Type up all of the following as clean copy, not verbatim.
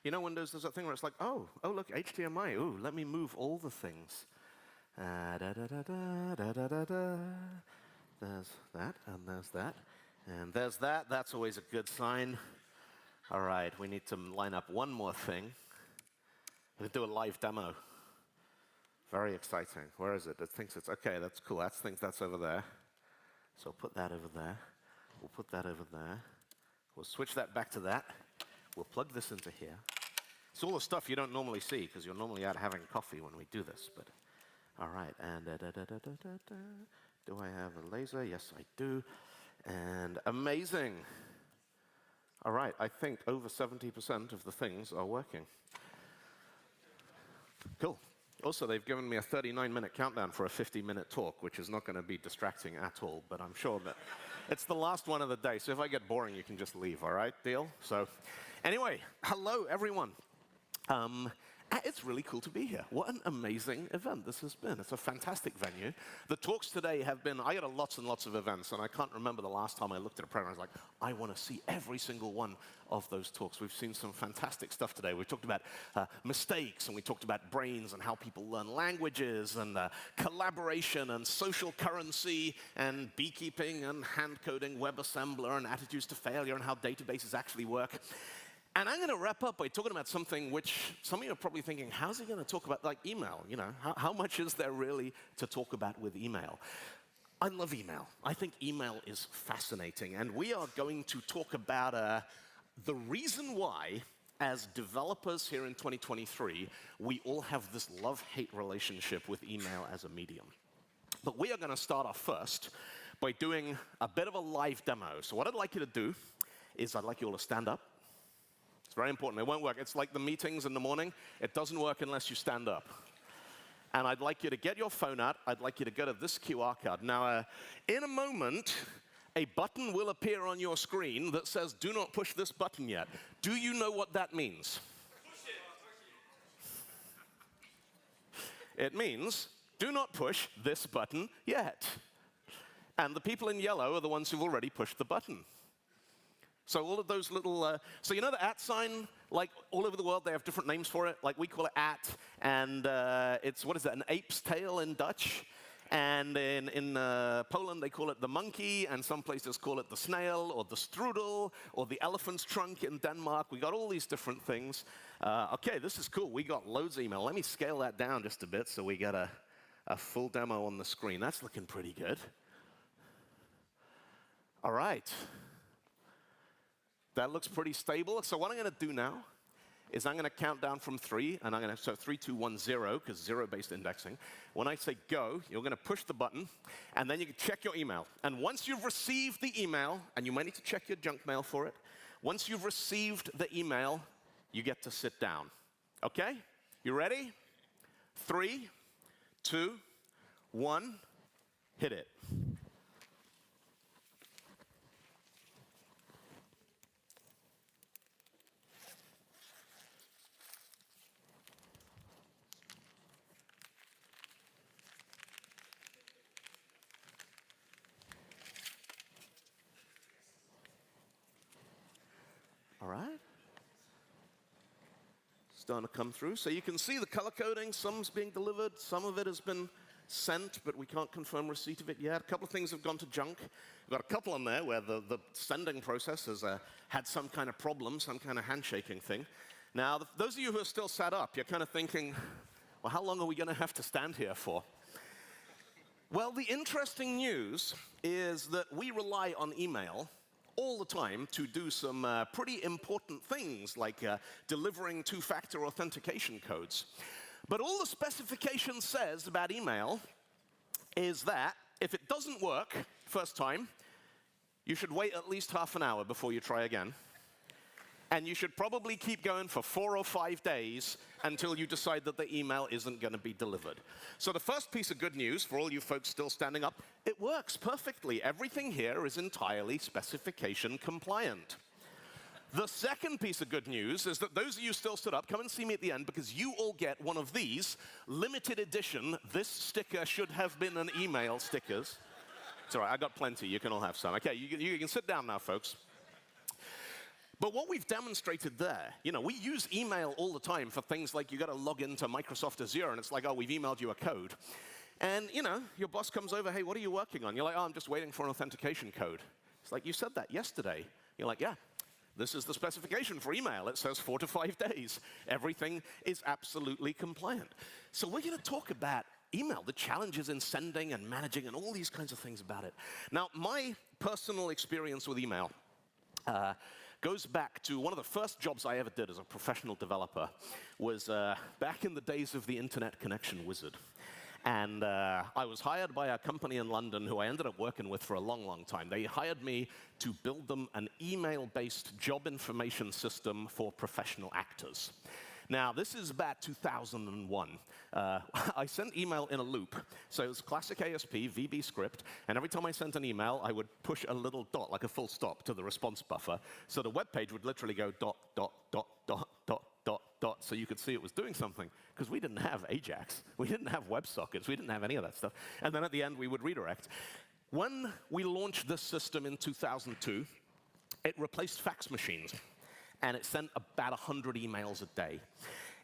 You know, Windows does that thing where it's like, oh, look, HDMI. Ooh, let me move all the things. There's that, and there's that, and there's that. That's always a good sign. All right, we need to line up one more thing. We're going to do a live demo. Very exciting. Where is it? It thinks it's OK. That's cool. That thinks that's over there. So put that over there. We'll put that over there. We'll switch that back to that. We'll plug this into here. It's all the stuff you don't normally see, because you're normally out having coffee when we do this. But all right. And do I have a laser? Yes, I do. And amazing. All right. I think over 70% of the things are working. Cool. Also, they've given me a 39-minute countdown for a 50-minute talk, which is not going to be distracting at all, but I'm sure that it's the last one of the day, so if I get boring, you can just leave, all right? Deal? So anyway, hello, everyone. It's really cool to be here. What an amazing event this has been. It's a fantastic venue. The talks today have been, I go to lots and lots of events, and I can't remember the last time I looked at a program. I was like, I want to see every single one of those talks. We've seen some fantastic stuff today. We talked about mistakes, and we talked about brains and how people learn languages, and collaboration, and social currency, and beekeeping, and hand coding, WebAssembler, and attitudes to failure, and how databases actually work. And I'm going to wrap up by talking about something which some of you are probably thinking, how's he going to talk about, like email? You know, how much is there really to talk about with email? I love email. I think email is fascinating. And we are going to talk about the reason why, as developers here in 2023, we all have this love-hate relationship with email as a medium. But we are going to start off first by doing a bit of a live demo. So what I'd like you to do is I'd like you all to stand up. It's very important. It won't work. It's like the meetings in the morning. It doesn't work unless you stand up. And I'd like you to get your phone out. I'd like you to go to this QR code. Now, in a moment, a button will appear on your screen that says, do not push this button yet. Do you know what that means? Push it. It means, do not push this button yet. And the people in yellow are the ones who've already pushed the button. So all of those little, so you know the @ sign, like all over the world, they have different names for it. Like we call it @ and it's, what is it, an ape's tail in Dutch. And in Poland, they call it the monkey, and some places call it the snail, or the strudel, or the elephant's trunk in Denmark. We got all these different things. OK, this is cool. We got loads of email. Let me scale that down just a bit so we get a full demo on the screen. That's looking pretty good. All right. That looks pretty stable. So what I'm going to do now is I'm going to count down from 3, and I'm going to, so 3, 2, 1, 0, because 0-based indexing. When I say go, you're going to push the button, and then you can check your email. And once you've received the email, and you might need to check your junk mail for it, once you've received the email, you get to sit down. OK? You ready? 3, 2, 1, hit it. All right. Starting to come through. So you can see the color coding. Some's being delivered. Some of it has been sent, but we can't confirm receipt of it yet. A couple of things have gone to junk. We've got a couple on there where the sending process has had some kind of problem, some kind of handshaking thing. Now, those of you who are still sat up, you're kind of thinking, well, how long are we going to have to stand here for? Well, the interesting news is that we rely on email all the time to do some pretty important things, like delivering two-factor authentication codes. But all the specification says about email is that if it doesn't work first time, you should wait at least half an hour before you try again. And you should probably keep going for 4 or 5 days until you decide that the email isn't going to be delivered. So the first piece of good news for all you folks still standing up, it works perfectly. Everything here is entirely specification compliant. The second piece of good news is that those of you still stood up, come and see me at the end, because you all get one of these limited edition, this sticker should have been an email stickers. It's all right, I got plenty. You can all have some. OK, you can sit down now, folks. But what we've demonstrated there, we use email all the time for things like you got to log into Microsoft Azure, and it's like, oh, we've emailed you a code. And, your boss comes over, hey, what are you working on? You're like, oh, I'm just waiting for an authentication code. It's like, you said that yesterday. You're like, yeah, this is the specification for email. It says 4 to 5 days. Everything is absolutely compliant. So we're going to talk about email, the challenges in sending and managing and all these kinds of things about it. Now, my personal experience with email goes back to one of the first jobs I ever did as a professional developer was back in the days of the Internet Connection Wizard. And I was hired by a company in London who I ended up working with for a long, long time. They hired me to build them an email-based job information system for professional actors. Now, this is about 2001. I sent email in a loop. So it was classic ASP, VB script, and every time I sent an email, I would push a little dot, like a full stop, to the response buffer. So the web page would literally go dot, dot, dot, dot, dot, dot, dot, so you could see it was doing something, because we didn't have Ajax. We didn't have WebSockets. We didn't have any of that stuff. And then at the end, we would redirect. When we launched this system in 2002, it replaced fax machines. And it sent about 100 emails a day.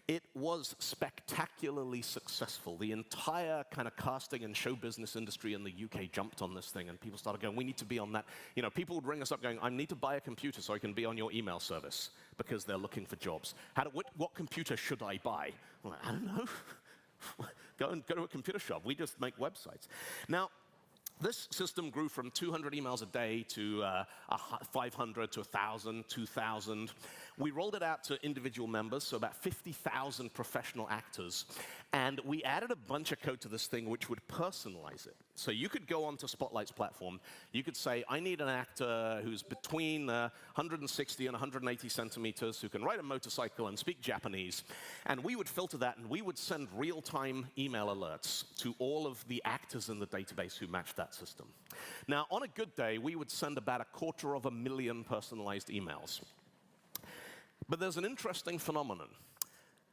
It was spectacularly successful. The entire kind of casting and show business industry in the UK jumped on this thing, and people started going, we need to be on that. People would ring us up going, I need to buy a computer so I can be on your email service, because they're looking for jobs. What computer should I buy? I'm like, I don't know. Go to a computer shop. We just make websites. Now, this system grew from 200 emails a day to 500 to 1,000, 2,000. We rolled it out to individual members, so about 50,000 professional actors. And we added a bunch of code to this thing which would personalize it. So you could go onto Spotlight's platform. You could say, I need an actor who's between 160 and 180 centimeters, who can ride a motorcycle and speak Japanese. And we would filter that, and we would send real-time email alerts to all of the actors in the database who matched that system. Now, on a good day, we would send about 250,000 personalized emails. But there's an interesting phenomenon.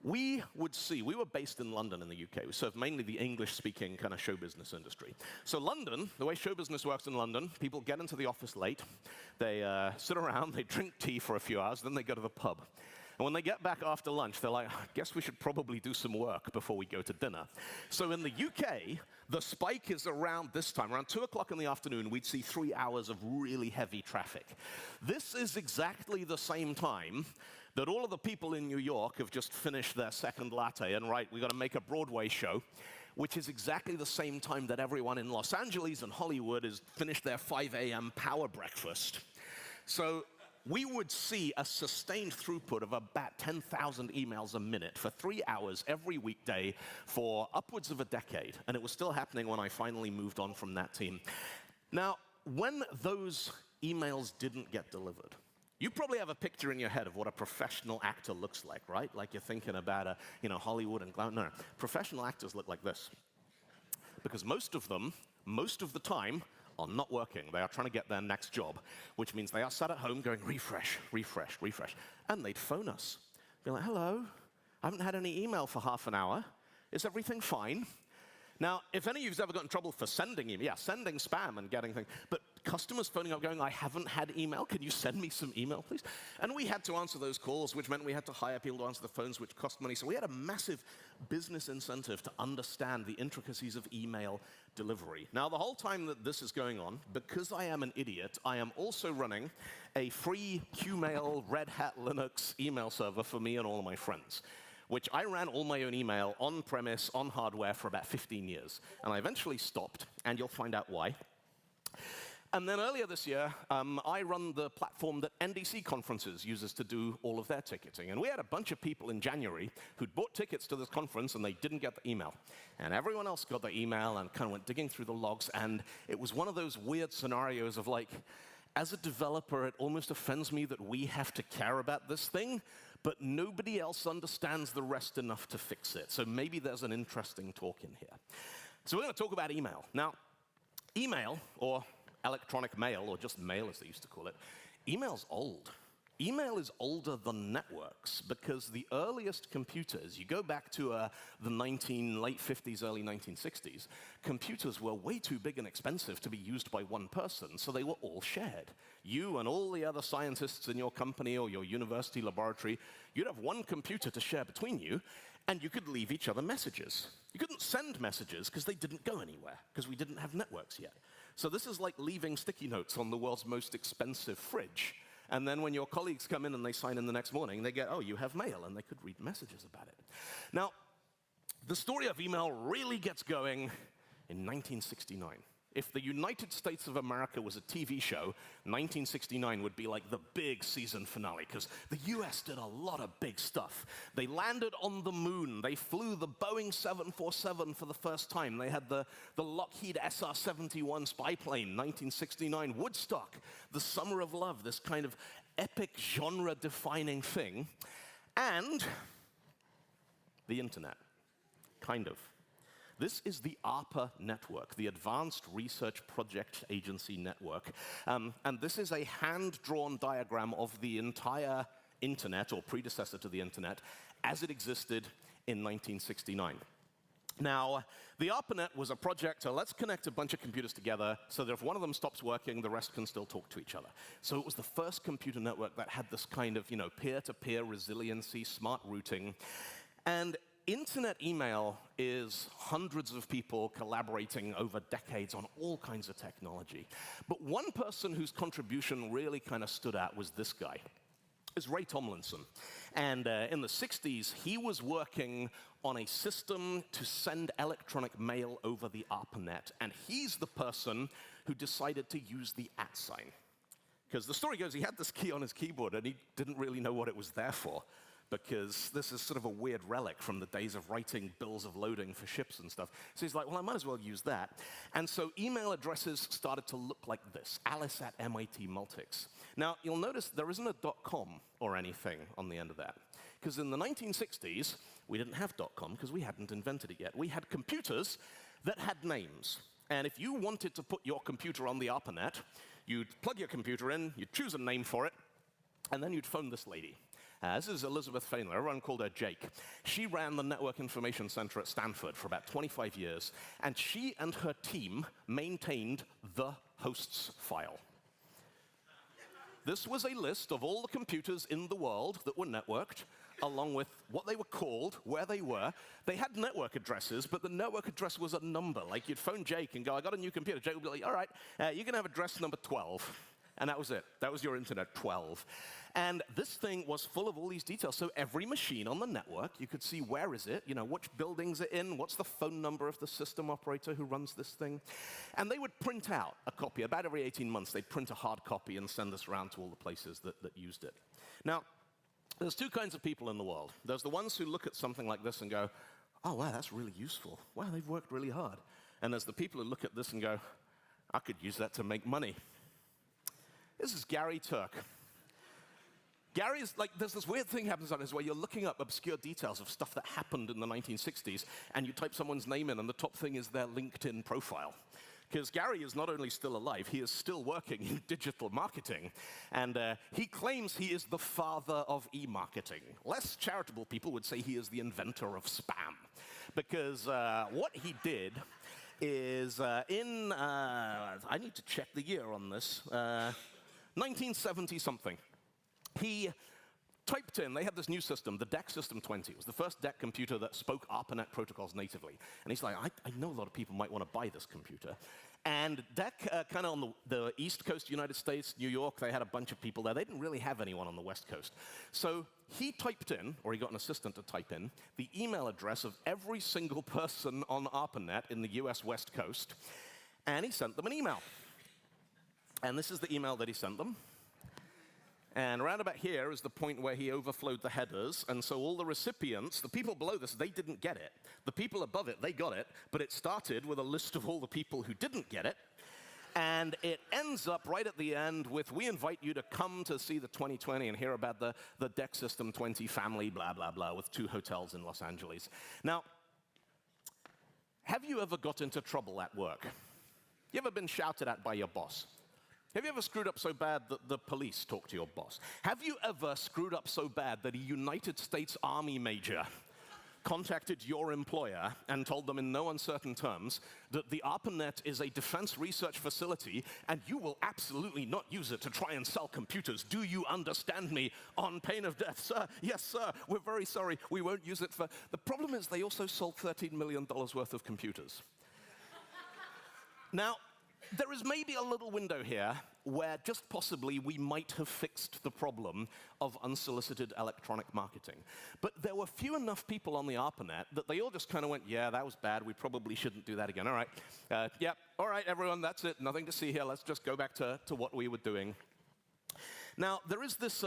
We were based in London in the UK. We served mainly the English-speaking kind of show business industry. So London, the way show business works in London, people get into the office late, they sit around, they drink tea for a few hours, then they go to the pub. And when they get back after lunch, they're like, I guess we should probably do some work before we go to dinner. So in the UK, the spike is around this time. Around 2 o'clock in the afternoon, we'd see 3 hours of really heavy traffic. This is exactly the same time that all of the people in New York have just finished their second latte, and right, we've got to make a Broadway show, which is exactly the same time that everyone in Los Angeles and Hollywood has finished their 5 a.m. power breakfast. So we would see a sustained throughput of about 10,000 emails a minute for 3 hours every weekday for upwards of a decade, and it was still happening when I finally moved on from that team. Now, when those emails didn't get delivered, you probably have a picture in your head of what a professional actor looks like, right? Like you're thinking about Hollywood and glam. No, professional actors look like this. Because most of them, most of the time, are not working. They are trying to get their next job, which means they are sat at home going, refresh, refresh, refresh. And they'd phone us. Be like, hello, I haven't had any email for half an hour. Is everything fine? Now, if any of you have ever got in trouble for sending email, sending spam and getting things, but customers phoning up going, I haven't had email, can you send me some email, please? And we had to answer those calls, which meant we had to hire people to answer the phones, which cost money. So we had a massive business incentive to understand the intricacies of email delivery. Now, the whole time that this is going on, because I am an idiot, I am also running a free Qmail Red Hat Linux email server for me and all of my friends, which I ran all my own email on-premise, on hardware for about 15 years. And I eventually stopped, and you'll find out why. And then earlier this year, I run the platform that NDC Conferences uses to do all of their ticketing. And we had a bunch of people in January who'd bought tickets to this conference, and they didn't get the email. And everyone else got the email and kind of went digging through the logs. And it was one of those weird scenarios of like, as a developer, it almost offends me that we have to care about this thing, but nobody else understands the rest enough to fix it. So maybe there's an interesting talk in here. So we're going to talk about email. Now, email, or electronic mail, or just mail as they used to call it, email's old. email is older than networks because the earliest computers, you go back to the late 50s, early 1960s, computers were way too big and expensive to be used by one person, so they were all shared. You and all the other scientists in your company or your university laboratory, you'd have one computer to share between you, and you could leave each other messages. You couldn't send messages because they didn't go anywhere, because we didn't have networks yet. So this is like leaving sticky notes on the world's most expensive fridge. And then when your colleagues come in and they sign in the next morning, they get, oh, you have mail, and they could read messages about it. Now, the story of email really gets going in 1969. If the United States of America was a TV show, 1969 would be like the big season finale, because the US did a lot of big stuff. They landed on the moon. They flew the Boeing 747 for the first time. They had the Lockheed SR-71 spy plane, 1969. Woodstock, the Summer of Love, this kind of epic genre-defining thing. And the internet, kind of. This is the ARPA network, the Advanced Research Project Agency Network. And this is a hand-drawn diagram of the entire internet, or predecessor to the internet, as it existed in 1969. Now, the ARPANET was a project to let's connect a bunch of computers together so that if one of them stops working, the rest can still talk to each other. So it was the first computer network that had this kind of, peer-to-peer resiliency, smart routing. And internet email is hundreds of people collaborating over decades on all kinds of technology. But one person whose contribution really kind of stood out was this guy. It's Ray Tomlinson. And in the 60s, he was working on a system to send electronic mail over the ARPANET. And he's the person who decided to use the @ sign. Because the story goes, he had this key on his keyboard, and he didn't really know what it was there for, because this is sort of a weird relic from the days of writing bills of loading for ships and stuff. So he's like, well, I might as well use that. And so email addresses started to look like this, alice@MIT Multics. Now, you'll notice there isn't a .com or anything on the end of that. Because in the 1960s, we didn't have .com because we hadn't invented it yet. We had computers that had names. And if you wanted to put your computer on the ARPANET, you'd plug your computer in, you'd choose a name for it, and then you'd phone this lady. This is Elizabeth Fainler. Everyone called her Jake. She ran the Network Information Center at Stanford for about 25 years, and she and her team maintained the hosts file. This was a list of all the computers in the world that were networked, along with what they were called, where they were. They had network addresses, but the network address was a number. Like, you'd phone Jake and go, I got a new computer. Jake would be like, all right, you can have address number 12. And that was it. That was your internet, 12. And this thing was full of all these details. So every machine on the network, you could see where is it, which building's it in, what's the phone number of the system operator who runs this thing. And they would print out a copy. About every 18 months, they'd print a hard copy and send this around to all the places that used it. Now, there's two kinds of people in the world. There's the ones who look at something like this and go, oh, wow, that's really useful. Wow, they've worked really hard. And there's the people who look at this and go, I could use that to make money. This is Gary Turk. Gary's like, there's this weird thing happens on this where you're looking up obscure details of stuff that happened in the 1960s, and you type someone's name in, and the top thing is their LinkedIn profile. Because Gary is not only still alive, he is still working in digital marketing. And he claims he is the father of e-marketing. Less charitable people would say he is the inventor of spam. Because what he did is I need to check the year on this, 1970-something. He typed in, they had this new system, the DEC System 20. It was the first DEC computer that spoke ARPANET protocols natively. And he's like, I know a lot of people might want to buy this computer. And DEC, kind of on the East Coast United States, New York, they had a bunch of people there. They didn't really have anyone on the West Coast. So he typed in, or he got an assistant to type in, the email address of every single person on ARPANET in the US West Coast, and he sent them an email. And this is the email that he sent them. And around about here is the point where he overflowed the headers, and so all the recipients, the people below this, they didn't get it. The people above it, they got it, but it started with a list of all the people who didn't get it, and it ends up right at the end with, we invite you to come to see the 2020 and hear about the DEC System 20 family, blah, blah, blah, with 2 hotels in Los Angeles. Now, have you ever got into trouble at work? You ever been shouted at by your boss? Have you ever screwed up so bad that the police talk to your boss? Have you ever screwed up so bad that a United States Army major contacted your employer and told them in no uncertain terms that the ARPANET is a defense research facility and you will absolutely not use it to try and sell computers? Do you understand me? On pain of death, sir. Yes, sir. We're very sorry. We won't use it for... The problem is they also sold $13 million worth of computers. Now, there is maybe a little window here where just possibly we might have fixed the problem of unsolicited electronic marketing. But there were few enough people on the ARPANET that they all just kind of went, yeah, that was bad. We probably shouldn't do that again. All right. Yep. All right, everyone, that's it. Nothing to see here. Let's just go back to what we were doing. Now, there is this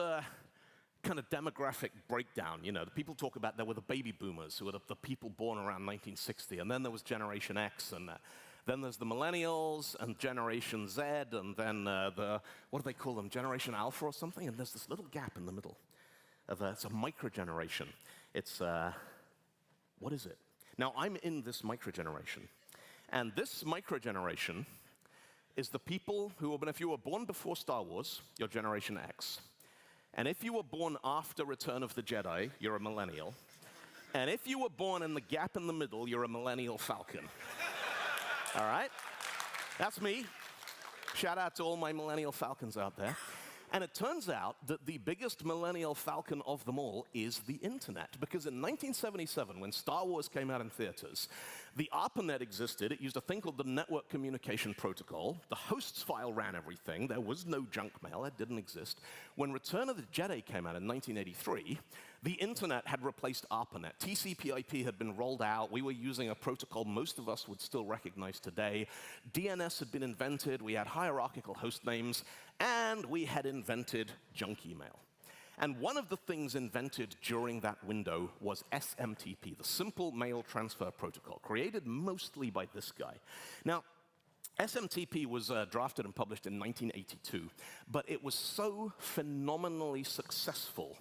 kind of demographic breakdown. You know, the people talk about there were the baby boomers, who were the people born around 1960, and then there was Generation X, and then there's the millennials and Generation Z, and then what do they call them, Generation Alpha or something? And there's this little gap in the middle. It's a microgeneration. It's, what is it? Now, I'm in this microgeneration. And this microgeneration is the people who, if you were born before Star Wars, you're Generation X. And if you were born after Return of the Jedi, you're a millennial. And if you were born in the gap in the middle, you're a millennial Falcon. All right? That's me. Shout out to all my millennial Falcons out there. And it turns out that the biggest millennial Falcon of them all is the internet. Because in 1977, when Star Wars came out in theaters, the ARPANET existed. It used a thing called the Network Communication Protocol. The hosts file ran everything. There was no junk mail. It didn't exist. When Return of the Jedi came out in 1983, the internet had replaced ARPANET. TCP/IP had been rolled out. We were using a protocol most of us would still recognize today. DNS had been invented. We had hierarchical host names. And we had invented junk email. And one of the things invented during that window was SMTP, the Simple Mail Transfer Protocol, created mostly by this guy. Now, SMTP was drafted and published in 1982, but it was so phenomenally successful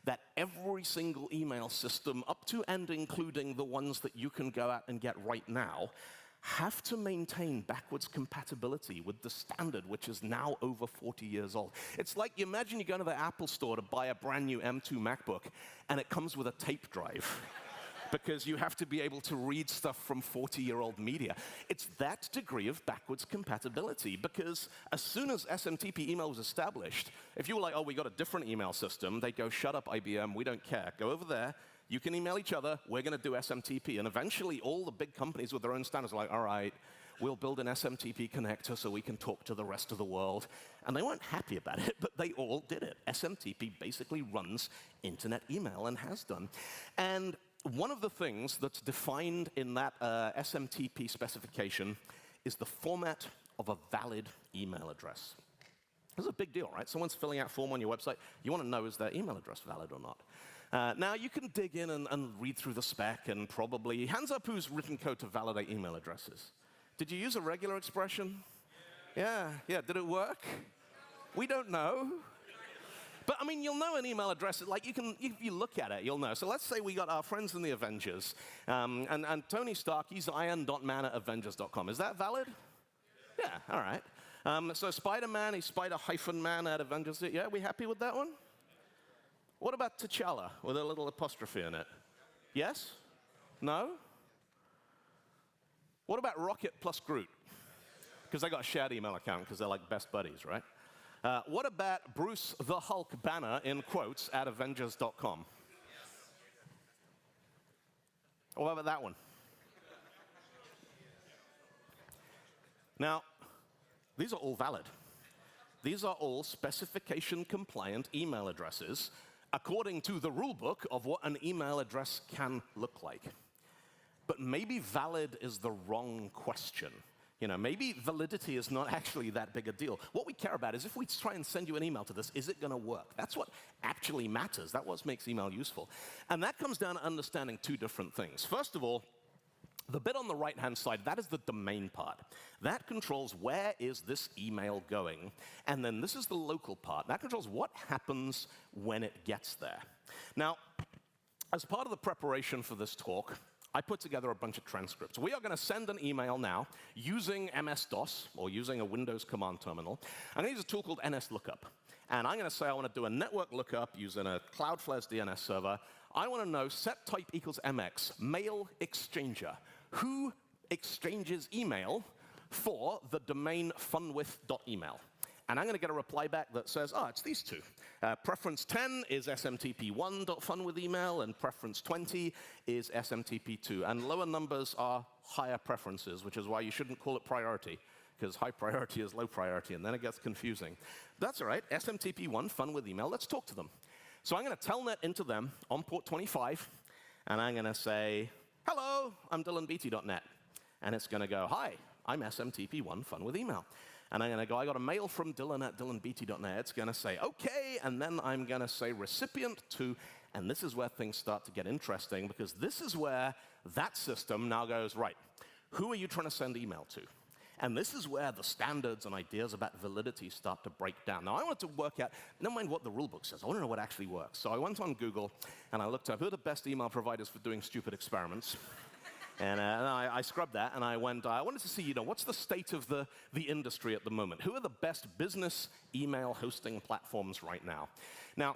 that every single email system, up to and including the ones that you can go out and get right now, have to maintain backwards compatibility with the standard, which is now over 40 years old. It's like, you imagine you go to the Apple store to buy a brand new M2 MacBook, and it comes with a tape drive. Because you have to be able to read stuff from 40-year-old media. It's that degree of backwards compatibility, because as soon as SMTP email was established, if you were like, oh, we got a different email system, they'd go, shut up, IBM, we don't care. Go over there. You can email each other. We're going to do SMTP. And eventually, all the big companies with their own standards are like, all right, we'll build an SMTP connector so we can talk to the rest of the world. And they weren't happy about it, but they all did it. SMTP basically runs internet email and has done. And one of the things that's defined in that SMTP specification is the format of a valid email address. This is a big deal, right? Someone's filling out a form on your website. You want to know, is their email address valid or not? Now, you can dig in and read through the spec and probably, hands up who's written code to validate email addresses. Did you use a regular expression? Yeah. Did it work? We don't know. But, I mean, you'll know an email address. Like, if you look at it, you'll know. So let's say we got our friends in the Avengers, and Tony Stark, he's iron.man@avengers.com. Is that valid? Yeah, all right. So Spider-Man, he's Spider-Man at Avengers. Yeah, we happy with that one? What about T'Challa with a little apostrophe in it? Yes? No? What about Rocket plus Groot? Because they got a shared email account because they're like best buddies, right? What about Bruce the Hulk Banner in quotes at Avengers.com? What about that one? Now, these are all valid. These are all specification-compliant email addresses according to the rule book of what an email address can look like. But maybe valid is the wrong question. You know, maybe validity is not actually that big a deal. What we care about is if we try and send you an email to this, is it going to work? That's what actually matters. That's what makes email useful. And that comes down to understanding two different things. First of all, the bit on the right-hand side, that is the domain part. That controls where is this email going. And then this is the local part. That controls what happens when it gets there. Now, as part of the preparation for this talk, I put together a bunch of transcripts. We are going to send an email now using MS-DOS, or using a Windows command terminal. I'm going to use a tool called NSLOOKUP. And I'm going to say I want to do a network lookup using a Cloudflare's DNS server. I want to know set type equals MX, mail exchanger. Who exchanges email for the domain funwith.email? And I'm going to get a reply back that says, oh, it's these two. Preference 10 is smtp1.funwithemail, and preference 20 is smtp2. And lower numbers are higher preferences, which is why you shouldn't call it priority, because high priority is low priority, and then it gets confusing. That's all right. SMTP1, funwithemail. Let's talk to them. So I'm going to telnet into them on port 25, and I'm going to say, hello, I'm DylanBeaty.net. And it's going to go, hi, I'm SMTP1, funwithemail. And I'm going to go, I got a mail from Dylan at DylanBeaty.net. It's going to say, OK, and then I'm going to say recipient to, and this is where things start to get interesting, because this is where that system now goes, right, who are you trying to send email to? And this is where the standards and ideas about validity start to break down. Now, I wanted to work out, never mind what the rulebook says, I want to know what actually works. So I went on Google, and I looked up who are the best email providers for doing stupid experiments. And I scrubbed that, and I wanted to see, what's the state of the industry at the moment? Who are the best business email hosting platforms right now? Now,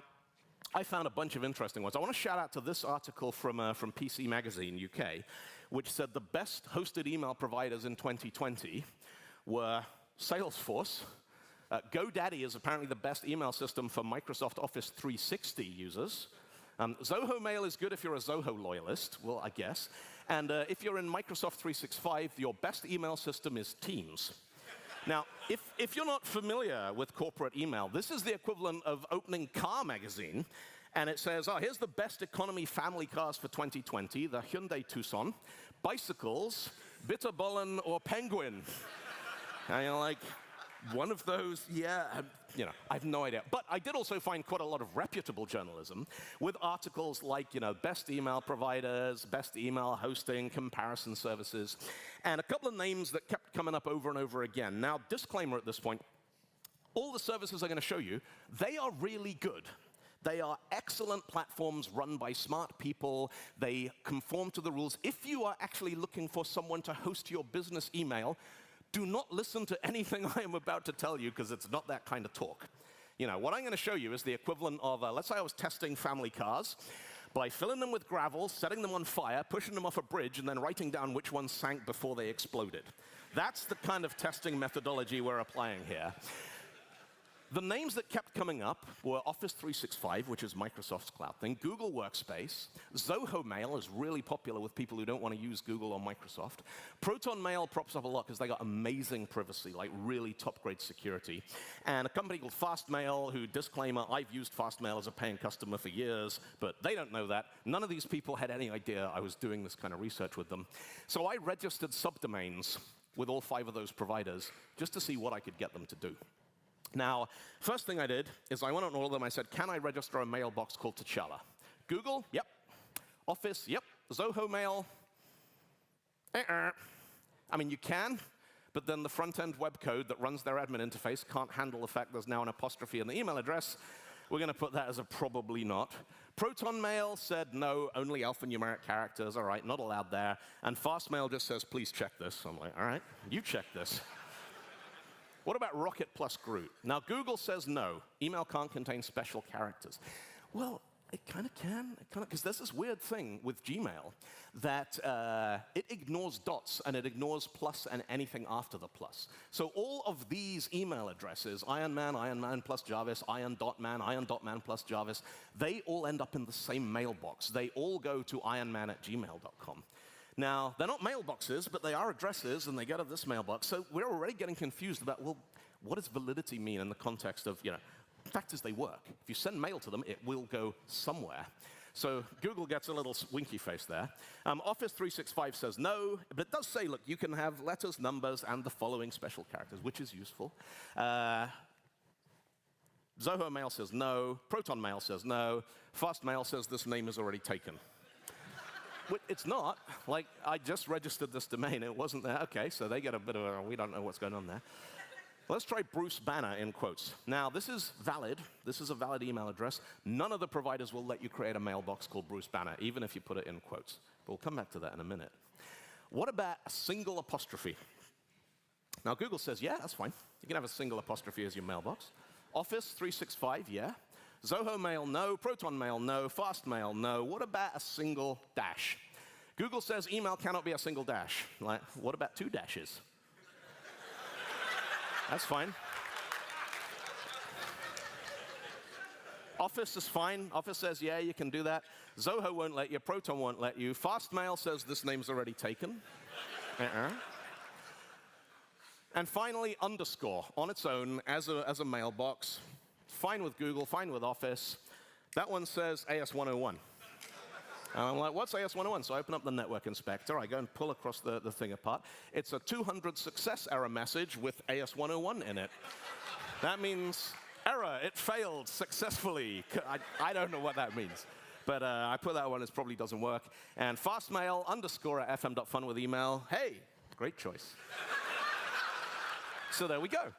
I found a bunch of interesting ones. I want to shout out to this article from PC Magazine, UK, which said the best hosted email providers in 2020 were Salesforce. GoDaddy is apparently the best email system for Microsoft Office 360 users. Zoho Mail is good if you're a Zoho loyalist, well, I guess. And if you're in Microsoft 365, your best email system is Teams. Now, if you're not familiar with corporate email, this is the equivalent of opening Car magazine, and it says, oh, here's the best economy family cars for 2020, the Hyundai Tucson, bicycles, Bitterbollen, or Penguin. And you're like, one of those, yeah, I have no idea. But I did also find quite a lot of reputable journalism with articles like, best email providers, best email hosting, comparison services, and a couple of names that kept coming up over and over again. Now, disclaimer at this point, all the services I'm going to show you, they are really good. They are excellent platforms run by smart people. They conform to the rules. If you are actually looking for someone to host your business email, do not listen to anything I am about to tell you, because it's not that kind of talk. What I'm going to show you is the equivalent of, let's say I was testing family cars by filling them with gravel, setting them on fire, pushing them off a bridge, and then writing down which ones sank before they exploded. That's the kind of testing methodology we're applying here. The names that kept coming up were Office 365, which is Microsoft's cloud thing, Google Workspace, Zoho Mail is really popular with people who don't want to use Google or Microsoft. Proton Mail props up a lot because they got amazing privacy, like really top-grade security. And a company called Fastmail, who, disclaimer, I've used Fastmail as a paying customer for years, but they don't know that. None of these people had any idea I was doing this kind of research with them. So I registered subdomains with all 5 of those providers just to see what I could get them to do. Now, first thing I did is I went on all of them. I said, can I register a mailbox called T'Challa? Google, yep. Office, yep. Zoho Mail, I mean, you can, but then the front-end web code that runs their admin interface can't handle the fact there's now an apostrophe in the email address. We're going to put that as a probably not. Proton Mail said no, only alphanumeric characters. All right, not allowed there. And Fastmail just says, please check this. I'm like, all right, you check this. What about Rocket plus Groot? Now, Google says no. Email can't contain special characters. Well, it kind of can, because there's this weird thing with Gmail that it ignores dots, and it ignores plus and anything after the plus. So all of these email addresses, Ironman plus Jarvis, Iron.man plus Jarvis, they all end up in the same mailbox. They all go to ironman@gmail.com. Now, they're not mailboxes, but they are addresses, and they go to this mailbox. So we're already getting confused about, well, what does validity mean in the context of, the fact is they work. If you send mail to them, it will go somewhere. So Google gets a little winky face there. Office 365 says no, but it does say, look, you can have letters, numbers, and the following special characters, which is useful. Zoho Mail says no. Proton Mail says no. Fastmail says this name is already taken. It's not. Like, I just registered this domain. It wasn't there. OK, so they get a bit of a, we don't know what's going on there. Let's try Bruce Banner in quotes. Now, this is valid. This is a valid email address. None of the providers will let you create a mailbox called Bruce Banner, even if you put it in quotes. But we'll come back to that in a minute. What about a single apostrophe? Now, Google says, yeah, that's fine. You can have a single apostrophe as your mailbox. Office 365, yeah. Zoho Mail, no. Proton Mail, no. Fast Mail, no. What about a single dash? Google says email cannot be a single dash. Like, what about 2 dashes? That's fine. Office is fine. Office says, yeah, you can do that. Zoho won't let you. Proton won't let you. Fastmail says this name's already taken. And finally, underscore on its own as a mailbox. Fine with Google, fine with Office. That one says AS101. And I'm like, what's AS101? So I open up the network inspector. I go and pull across the thing apart. It's a 200 success error message with AS101 in it. That means error, it failed successfully. I don't know what that means. But I put that one, it probably doesn't work. And fastmail underscore at fm.fun with email. Hey, great choice. So there we go.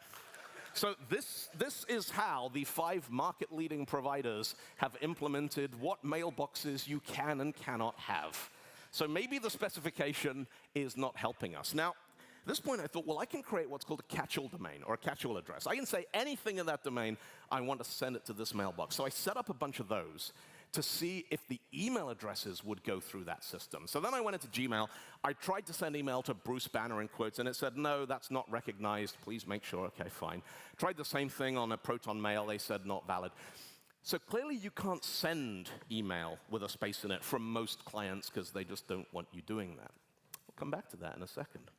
So this is how the 5 market-leading providers have implemented what mailboxes you can and cannot have. So maybe the specification is not helping us. Now, at this point I thought, well, I can create what's called a catch-all domain or a catch-all address. I can say anything in that domain, I want to send it to this mailbox. So I set up a bunch of those to see if the email addresses would go through that system. So then I went into Gmail. I tried to send email to Bruce Banner in quotes, and it said, no, that's not recognized. Please make sure. OK, fine. Tried the same thing on a Proton Mail. They said not valid. So clearly, you can't send email with a space in it from most clients because they just don't want you doing that. We'll come back to that in a second.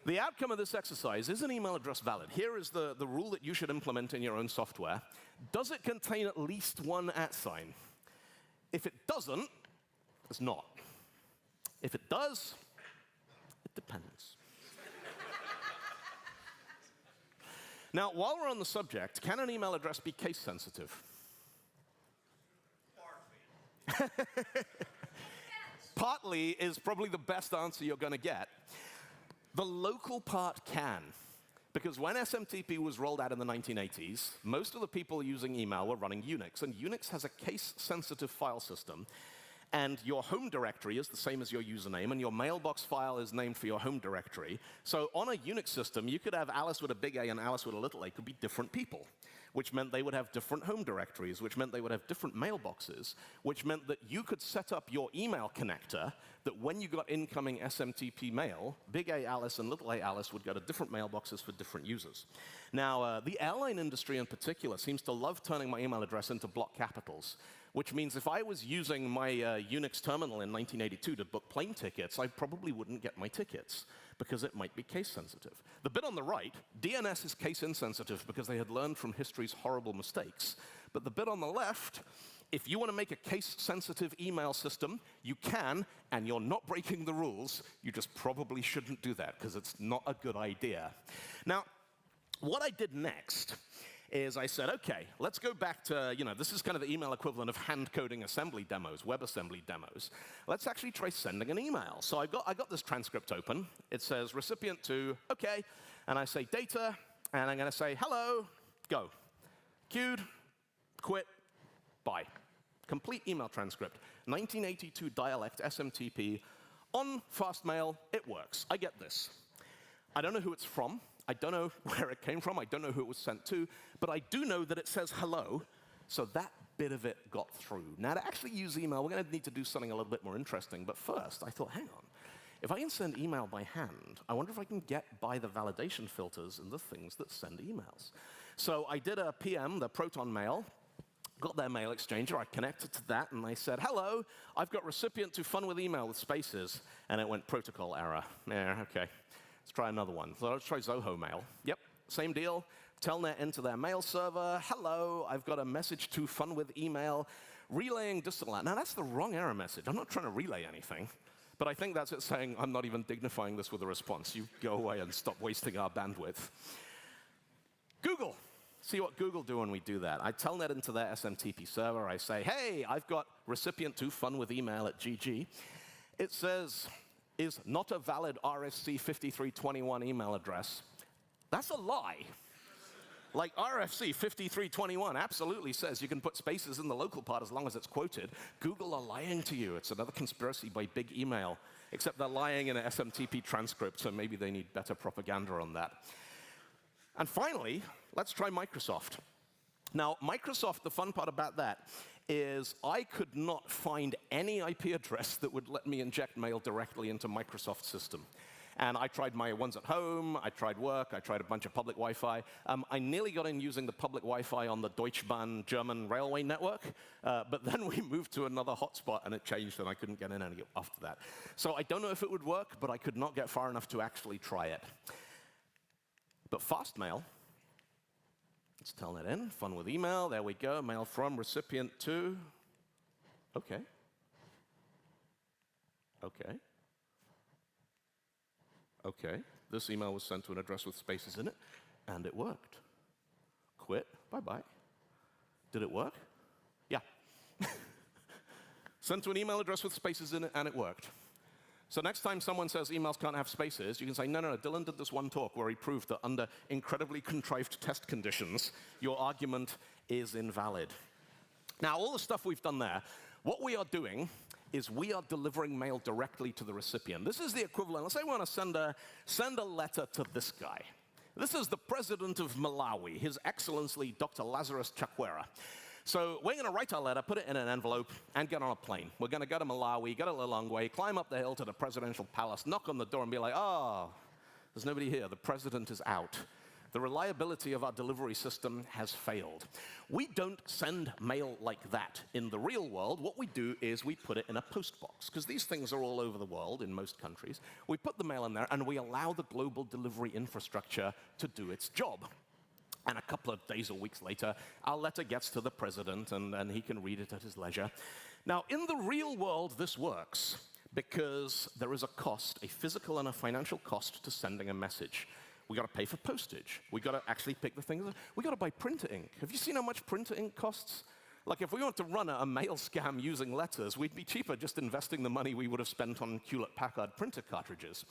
The outcome of this exercise, is an email address valid? Here is the rule that you should implement in your own software. Does it contain at least one @ sign? If it doesn't, it's not. If it does, it depends. Now, while we're on the subject, can an email address be case sensitive? Partly is probably the best answer you're going to get. The local part can. Because when SMTP was rolled out in the 1980s, most of the people using email were running Unix. And Unix has a case-sensitive file system. And your home directory is the same as your username, and your mailbox file is named for your home directory. So on a Unix system, you could have Alice with a big A and Alice with a little a could be different people, which meant they would have different home directories, which meant they would have different mailboxes, which meant that you could set up your email connector that when you got incoming SMTP mail, big A Alice and little a Alice would go to different mailboxes for different users. Now, the airline industry in particular seems to love turning my email address into block capitals, which means if I was using my Unix terminal in 1982 to book plane tickets, I probably wouldn't get my tickets because it might be case sensitive. The bit on the right, DNS is case insensitive because they had learned from history's horrible mistakes. But the bit on the left, if you want to make a case-sensitive email system, you can, and you're not breaking the rules. You just probably shouldn't do that because it's not a good idea. Now, what I did next is I said, OK, let's go back to, this is kind of the email equivalent of hand-coding assembly demos, WebAssembly demos. Let's actually try sending an email. So I got this transcript open. It says recipient to, OK, and I say data, and I'm going to say hello, go. Queued, quit, bye. Complete email transcript. 1982 dialect SMTP on Fastmail. It works. I get this. I don't know who it's from. I don't know where it came from. I don't know who it was sent to. But I do know that it says hello. So that bit of it got through. Now, to actually use email, we're going to need to do something a little bit more interesting. But first, I thought, hang on. If I can send email by hand, I wonder if I can get by the validation filters and the things that send emails. So I did a PM, the Proton Mail, got their mail exchanger. I connected to that, and I said, hello, I've got recipient to fun with email with spaces. And it went protocol error. Yeah, OK. Let's try another one. So let's try Zoho Mail. Yep, same deal. Telnet into their mail server. Hello, I've got a message to fun with email. Relaying distant lat. Now, that's the wrong error message. I'm not trying to relay anything. But I think that's it saying, I'm not even dignifying this with a response. You go away and stop wasting our bandwidth. Google. See what Google do when we do that. I telnet into their SMTP server. I say, hey, I've got recipient to fun with email at GG. It says, is not a valid RSC 5321 email address. That's a lie. Like RFC 5321 absolutely says you can put spaces in the local part as long as it's quoted. Google are lying to you. It's another conspiracy by big email, except they're lying in an SMTP transcript, so maybe they need better propaganda on that. And finally, let's try Microsoft. Now, Microsoft, the fun part about that is I could not find any IP address that would let me inject mail directly into Microsoft's system. And I tried my ones at home, I tried work, I tried a bunch of public Wi-Fi. I nearly got in using the public Wi-Fi on the Deutsche Bahn German railway network, but then we moved to another hotspot and it changed and I couldn't get in any after that. So I don't know if it would work, but I could not get far enough to actually try it. But Fastmail, let's tell that in. Fun with email. There we go. Mail from recipient to. OK. OK. OK. This email was sent to an address with spaces in it, and it worked. Quit. Bye-bye. Did it work? Yeah. Sent to an email address with spaces in it, and it worked. So next time someone says emails can't have spaces, you can say, no, no, no, Dylan did this one talk where he proved that under incredibly contrived test conditions, your argument is invalid. Now, all the stuff we've done there, what we are doing is we are delivering mail directly to the recipient. This is the equivalent. Let's say we want to send a letter to this guy. This is the president of Malawi, His Excellency Dr. Lazarus Chakwera. So we're going to write our letter, put it in an envelope, and get on a plane. We're going to go to Malawi, get a little long way, climb up the hill to the presidential palace, knock on the door, and be like, oh, there's nobody here. The president is out. The reliability of our delivery system has failed. We don't send mail like that in the real world. What we do is we put it in a post box, because these things are all over the world in most countries. We put the mail in there, and we allow the global delivery infrastructure to do its job. And a couple of days or weeks later, our letter gets to the president, and he can read it at his leisure. Now, in the real world, this works because there is a cost, a physical and a financial cost to sending a message. We got to pay for postage. We got to actually pick the things. We got to buy printer ink. Have you seen how much printer ink costs? Like, if we want to run a mail scam using letters, we'd be cheaper just investing the money we would have spent on Hewlett-Packard printer cartridges.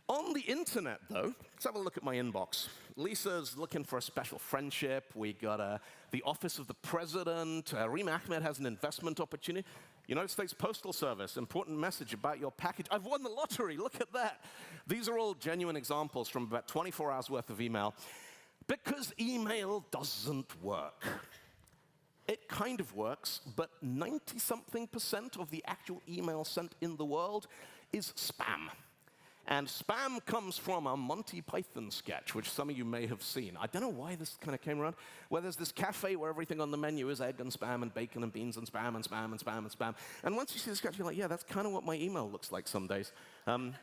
On the internet, though, let's have a look at my inbox. Lisa's looking for a special friendship. We got the Office of the President. Reem Ahmed has an investment opportunity. United States Postal Service, important message about your package. I've won the lottery, look at that. These are all genuine examples from about 24 hours worth of email. Because email doesn't work. It kind of works, but 90-something% of the actual email sent in the world is spam. And spam comes from a Monty Python sketch, which some of you may have seen. I don't know why this kind of came around, where there's this cafe where everything on the menu is egg and spam and bacon and beans and spam and spam and spam and spam. And once you see the sketch, you're like, yeah, that's kind of what my email looks like some days. And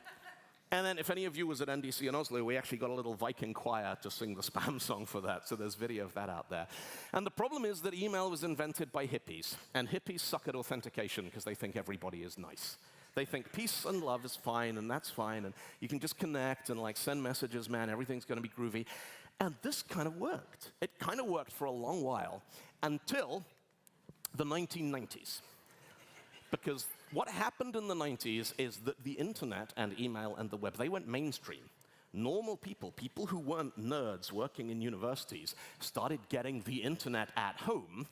then if any of you was at NDC in Oslo, we actually got a little Viking choir to sing the spam song for that, so there's video of that out there. And the problem is that email was invented by hippies, and hippies suck at authentication because they think everybody is nice. They think peace and love is fine, and that's fine, and you can just connect and like send messages, man, everything's going to be groovy. And this kind of worked. It kind of worked for a long while until the 1990s. Because what happened in the 90s is that the internet and email and the web, they went mainstream. Normal people, people who weren't nerds working in universities, started getting the internet at home.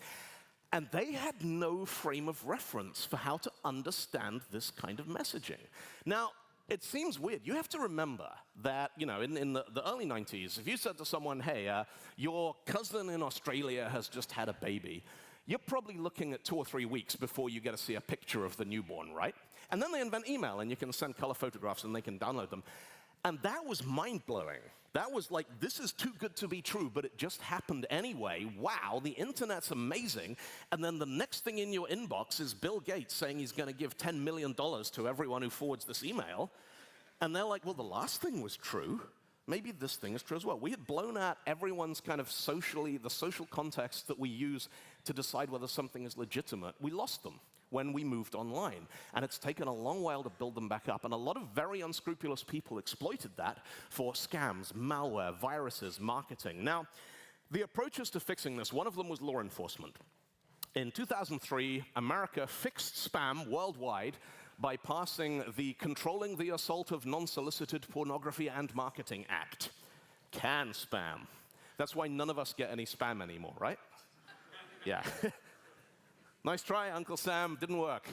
And they had no frame of reference for how to understand this kind of messaging. Now, it seems weird. You have to remember that, you know, in the early 90s, if you said to someone, hey, your cousin in Australia has just had a baby, you're probably looking at 2 or 3 weeks before you get to see a picture of the newborn, right? And then they invent email, and you can send color photographs, and they can download them. And that was mind-blowing. That was like, this is too good to be true, but it just happened anyway. Wow, the internet's amazing. And then the next thing in your inbox is Bill Gates saying he's going to give $10 million to everyone who forwards this email. And they're like, well, the last thing was true. Maybe this thing is true as well. We had blown out everyone's kind of the social context that we use to decide whether something is legitimate. We lost them when we moved online. And it's taken a long while to build them back up. And a lot of very unscrupulous people exploited that for scams, malware, viruses, marketing. Now, the approaches to fixing this, one of them was law enforcement. In 2003, America fixed spam worldwide by passing the Controlling the Assault of Non-Solicited Pornography and Marketing Act, CAN spam. That's why none of us get any spam anymore, right? Yeah. Nice try, Uncle Sam. Didn't work.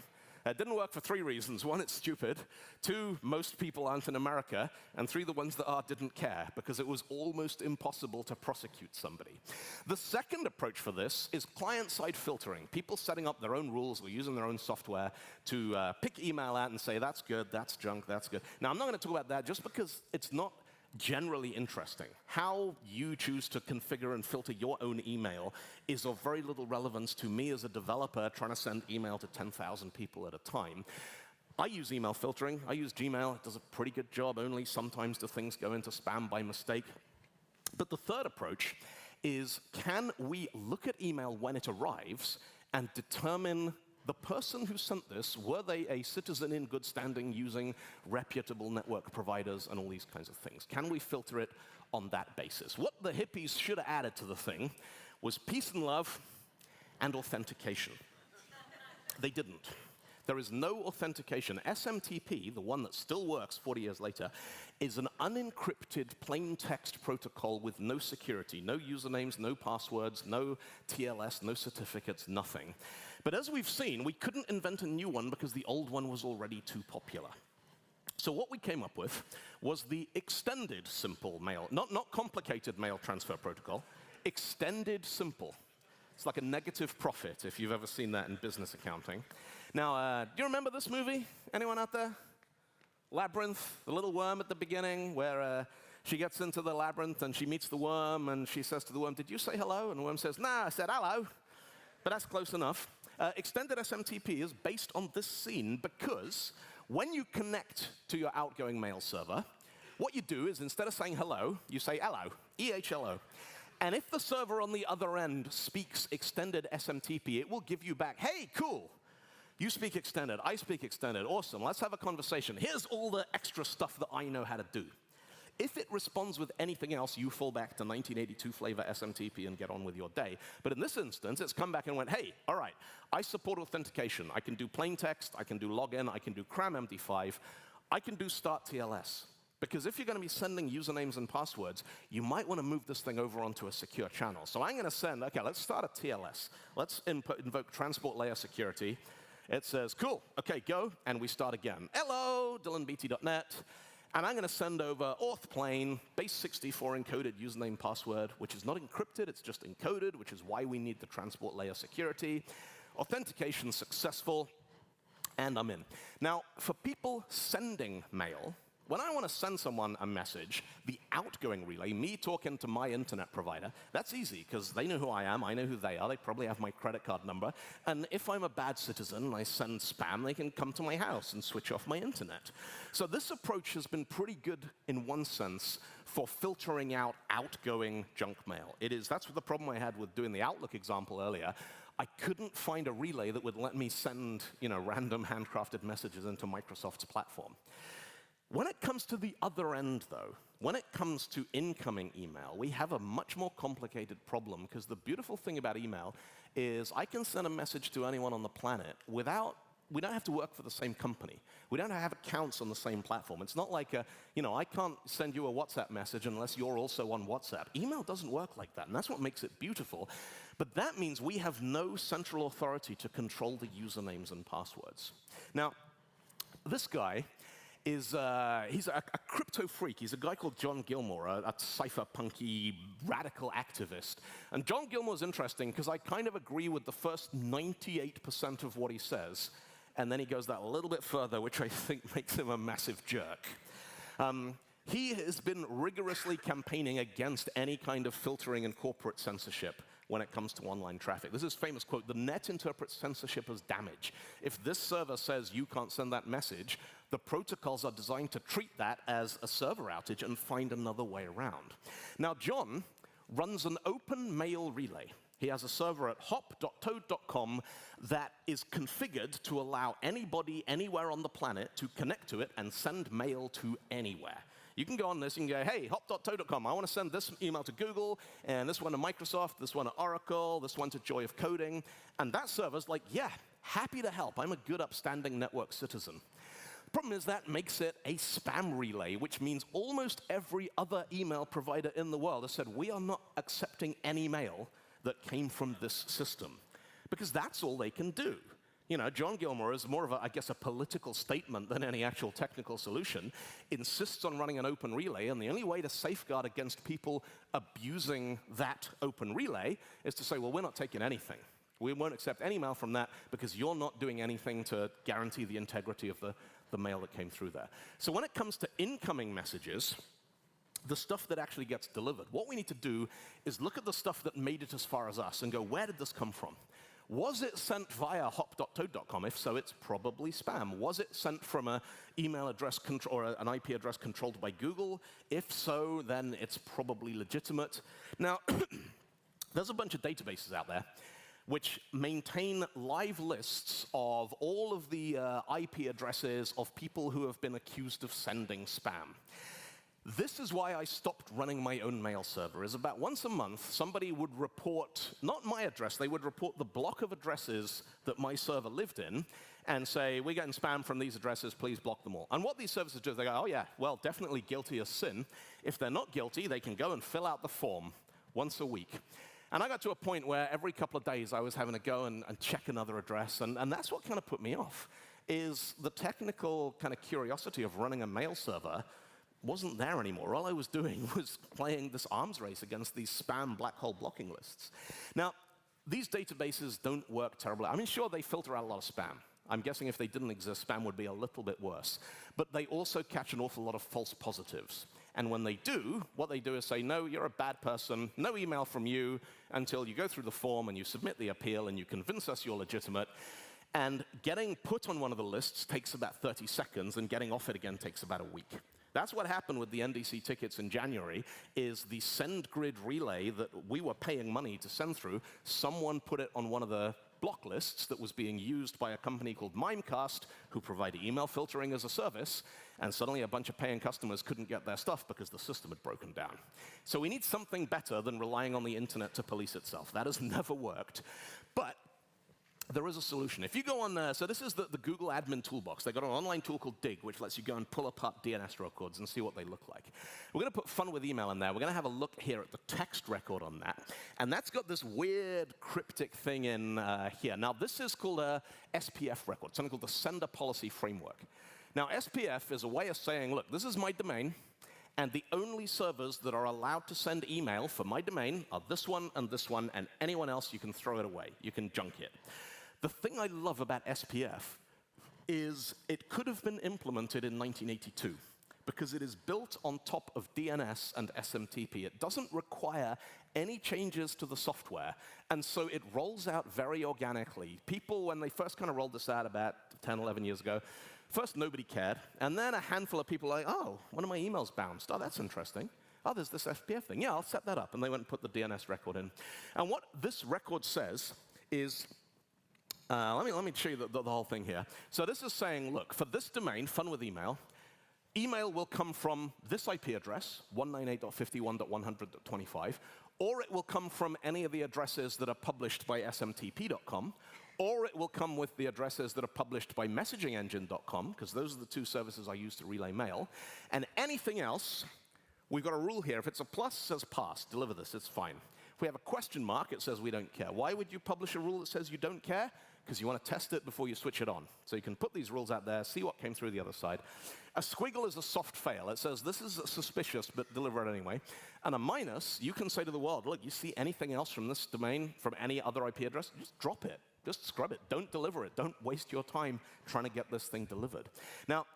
It didn't work for 3 reasons. 1, it's stupid. 2, most people aren't in America. And 3, the ones that are didn't care, because it was almost impossible to prosecute somebody. The second approach for this is client-side filtering. People setting up their own rules or using their own software to pick email out and say, that's good, that's junk, that's good. Now, I'm not going to talk about that just because it's not generally interesting. How you choose to configure and filter your own email is of very little relevance to me as a developer trying to send email to 10,000 people at a time. I use email filtering. I use Gmail. It does a pretty good job. Only sometimes do things go into spam by mistake. But the third approach is, can we look at email when it arrives and determine the person who sent this, were they a citizen in good standing using reputable network providers and all these kinds of things? Can we filter it on that basis? What the hippies should have added to the thing was peace and love and authentication. They didn't. There is no authentication. SMTP, the one that still works 40 years later, is an unencrypted plain text protocol with no security, no usernames, no passwords, no TLS, no certificates, nothing. But as we've seen, we couldn't invent a new one because the old one was already too popular. So what we came up with was the extended simple mail, not complicated mail transfer protocol, extended simple. It's like a negative profit, if you've ever seen that in business accounting. Now, do you remember this movie? Anyone out there? Labyrinth, the little worm at the beginning, where she gets into the labyrinth and she meets the worm and she says to the worm, did you say hello? And the worm says, nah, I said hello. But that's close enough. Extended SMTP is based on this scene because when you connect to your outgoing mail server, what you do is instead of saying hello, you say hello, EHLO. And if the server on the other end speaks extended SMTP, it will give you back, hey, cool. You speak extended, I speak extended, awesome, let's have a conversation. Here's all the extra stuff that I know how to do. If it responds with anything else, you fall back to 1982 flavor SMTP and get on with your day. But in this instance, it's come back and went, hey, all right, I support authentication. I can do plain text, I can do login, I can do cram MD5, I can do start TLS. Because if you're going to be sending usernames and passwords, you might want to move this thing over onto a secure channel. So I'm going to send, okay, let's start a TLS. Let's invoke transport layer security. It says, cool, okay, go, and we start again. Hello, dylanbeaty.net. And I'm going to send over auth plain, base 64 encoded username password, which is not encrypted, it's just encoded, which is why we need the transport layer security. Authentication successful, and I'm in. Now, for people sending mail, when I want to send someone a message, the outgoing relay, me talking to my internet provider, that's easy, because they know who I am, I know who they are, they probably have my credit card number, and if I'm a bad citizen and I send spam, they can come to my house and switch off my internet. So this approach has been pretty good in one sense for filtering out outgoing junk mail. That's the problem I had with doing the Outlook example earlier. I couldn't find a relay that would let me send, random handcrafted messages into Microsoft's platform. When it comes to the other end, though, when it comes to incoming email, we have a much more complicated problem, because the beautiful thing about email is I can send a message to anyone on the planet we don't have to work for the same company. We don't have accounts on the same platform. It's not like, I can't send you a WhatsApp message unless you're also on WhatsApp. Email doesn't work like that, and that's what makes it beautiful. But that means we have no central authority to control the usernames and passwords. Now, this guy he's a crypto freak. He's a guy called John Gilmore, a cypherpunky radical activist. And John Gilmore's interesting because I kind of agree with the first 98% of what he says, and then he goes that a little bit further, which I think makes him a massive jerk. He has been rigorously campaigning against any kind of filtering and corporate censorship when it comes to online traffic. This is a famous quote: the net interprets censorship as damage. If this server says you can't send that message, the protocols are designed to treat that as a server outage and find another way around. Now, John runs an open mail relay. He has a server at hop.toad.com that is configured to allow anybody anywhere on the planet to connect to it and send mail to anywhere. You can go on this and go, hey, hop.toad.com, I want to send this email to Google, and this one to Microsoft, this one to Oracle, this one to Joy of Coding. And that server's like, yeah, happy to help. I'm a good, upstanding network citizen. Problem is that makes it a spam relay, which means almost every other email provider in the world has said, we are not accepting any mail that came from this system, because that's all they can do. You know, John Gilmore is more of a, I guess, a political statement than any actual technical solution, insists on running an open relay, and the only way to safeguard against people abusing that open relay is to say, well, we're not taking anything. We won't accept any mail from that because you're not doing anything to guarantee the integrity of the mail that came through there. So when it comes to incoming messages, the stuff that actually gets delivered, what we need to do is look at the stuff that made it as far as us and go, where did this come from? Was it sent via hop.toad.com? If so, it's probably spam. Was it sent from an email address or an IP address controlled by Google? If so, then it's probably legitimate. Now, there's a bunch of databases out there which maintain live lists of all of the IP addresses of people who have been accused of sending spam. This is why I stopped running my own mail server, is about once a month, somebody would report, not my address, they would report the block of addresses that my server lived in and say, we're getting spam from these addresses, please block them all. And what these services do is they go, oh yeah, well, definitely guilty as sin. If they're not guilty, they can go and fill out the form once a week. And I got to a point where every couple of days I was having to go and check another address, and that's what kind of put me off, is the technical kind of curiosity of running a mail server wasn't there anymore. All I was doing was playing this arms race against these spam black hole blocking lists. Now, these databases don't work terribly. I mean, sure, they filter out a lot of spam. I'm guessing if they didn't exist, spam would be a little bit worse. But they also catch an awful lot of false positives. And when they do, what they do is say, no, you're a bad person, no email from you until you go through the form and you submit the appeal and you convince us you're legitimate. And getting put on one of the lists takes about 30 seconds, and getting off it again takes about a week. That's what happened with the NDC tickets in January, is the SendGrid relay that we were paying money to send through, someone put it on one of the block lists that was being used by a company called Mimecast, who provided email filtering as a service, and suddenly a bunch of paying customers couldn't get their stuff because the system had broken down. So we need something better than relying on the internet to police itself. That has never worked. But there is a solution. If you go on there, so this is the Google admin toolbox. They've got an online tool called Dig, which lets you go and pull apart DNS records and see what they look like. We're going to put fun with email in there. We're going to have a look here at the text record on that. And that's got this weird cryptic thing in here. Now, this is called a SPF record, something called the Sender Policy Framework. Now, SPF is a way of saying, look, this is my domain, and the only servers that are allowed to send email for my domain are this one, and anyone else, you can throw it away. You can junk it. The thing I love about SPF is it could have been implemented in 1982 because it is built on top of DNS and SMTP. It doesn't require any changes to the software, and so it rolls out very organically. People, when they first kind of rolled this out about 10, 11 years ago, first nobody cared, and then a handful of people were like, oh, one of my emails bounced. Oh, that's interesting. Oh, there's this SPF thing. Yeah, I'll set that up. And they went and put the DNS record in. And what this record says is, let me show you the whole thing here. So this is saying, look, for this domain, Fun with Email, email will come from this IP address, 198.51.100.25, or it will come from any of the addresses that are published by smtp.com, or it will come with the addresses that are published by messagingengine.com, because those are the two services I use to relay mail. And anything else, we've got a rule here. If it's a plus, it says pass, deliver this, it's fine. If we have a question mark, it says we don't care. Why would you publish a rule that says you don't care? Because you want to test it before you switch it on. So you can put these rules out there, see what came through the other side. A squiggle is a soft fail. It says this is suspicious, but deliver it anyway. And a minus, you can say to the world, look, you see anything else from this domain, from any other IP address, just drop it. Just scrub it. Don't deliver it. Don't waste your time trying to get this thing delivered. Now,